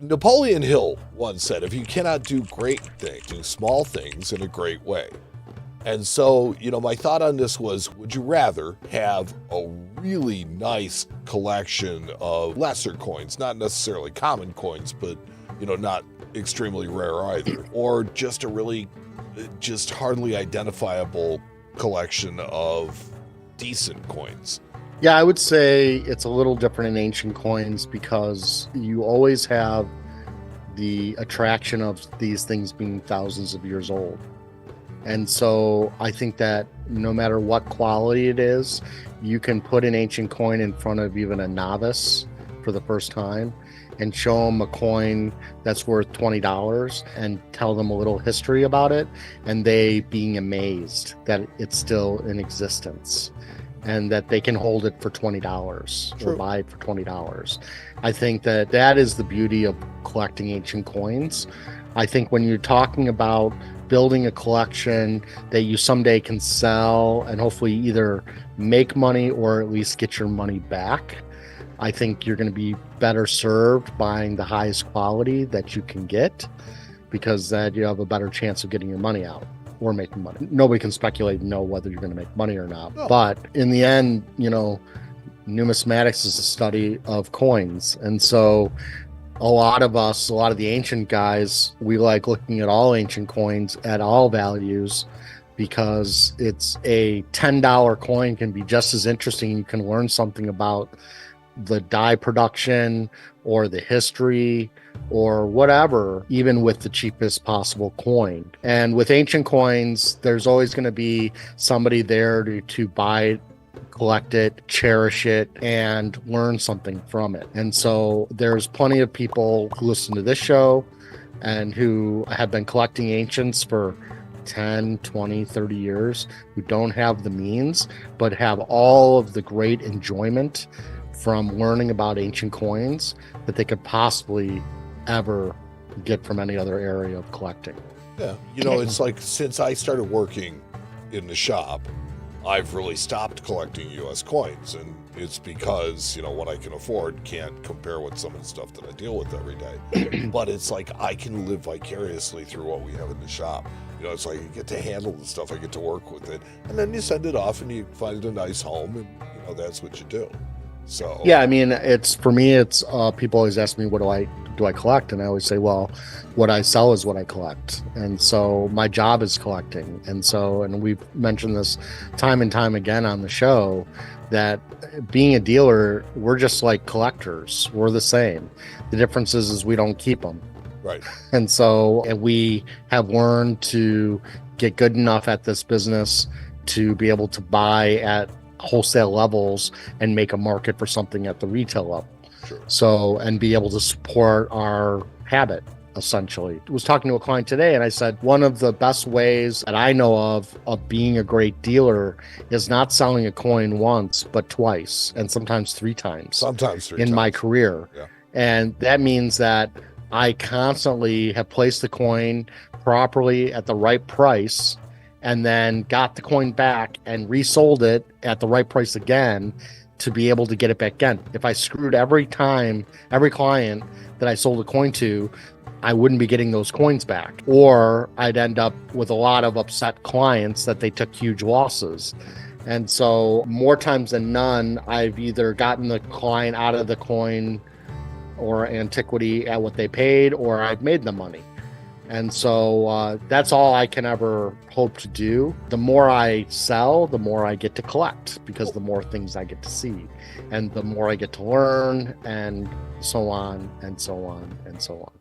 Napoleon Hill once said, if you cannot do great things, do small things in a great way. And so, my thought on this was, would you rather have a really nice collection of lesser coins, not necessarily common coins, but, not extremely rare either, or just a really, just hardly identifiable collection of decent coins? Yeah, I would say it's a little different in ancient coins because you always have the attraction of these things being thousands of years old. And so I think that no matter what quality it is, you can put an ancient coin in front of even a novice for the first time and show them a coin that's worth $20 and tell them a little history about it, and they being amazed that it's still in existence and that they can hold it for $20 True. or buy it for $20. I think that is the beauty of collecting ancient coins. I think when you're talking about building a collection that you someday can sell and hopefully either make money or at least get your money back, I think you're going to be better served buying the highest quality that you can get, because then you have a better chance of getting your money out or making money. Nobody can speculate and know whether you're going to make money or not. No. But in the end, numismatics is a study of coins. And so a lot of the ancient guys, we like looking at all ancient coins at all values, because it's a $10 coin can be just as interesting. You can learn something about the dye production or the history or whatever, even with the cheapest possible coin. And with ancient coins, there's always going to be somebody there to buy it, collect it, cherish it, and learn something from it. And so there's plenty of people who listen to this show and who have been collecting ancients for 10, 20, 30 years, who don't have the means, but have all of the great enjoyment from learning about ancient coins that they could possibly ever get from any other area of collecting. Yeah. It's like, since I started working in the shop, I've really stopped collecting U.S. coins, and it's because, what I can afford can't compare with some of the stuff that I deal with every day. But it's like I can live vicariously through what we have in the shop. It's like I get to handle the stuff, I get to work with it, and then you send it off and you find a nice home, and, that's what you do. So yeah, I mean, it's for me, it's people always ask me, what do I collect? And I always say, well, what I sell is what I collect. And so my job is collecting. And we've mentioned this time and time again on the show, that being a dealer, we're just like collectors. We're the same. The difference is we don't keep them. Right. And we have learned to get good enough at this business to be able to buy at wholesale levels and make a market for something at the retail level. Sure. So, and be able to support our habit, essentially. I was talking to a client today, and I said, one of the best ways that I know of being a great dealer is not selling a coin once, but twice, and sometimes three times. In my career. Yeah. And that means that I constantly have placed the coin properly at the right price, and then got the coin back and resold it at the right price again to be able to get it back again. If I screwed every client that I sold a coin to, I wouldn't be getting those coins back. Or I'd end up with a lot of upset clients that they took huge losses. And so more times than none, I've either gotten the client out of the coin or antiquity at what they paid, or I've made them money. And so that's all I can ever hope to do. The more I sell, the more I get to collect, because the more things I get to see, and the more I get to learn, and so on and so on and so on.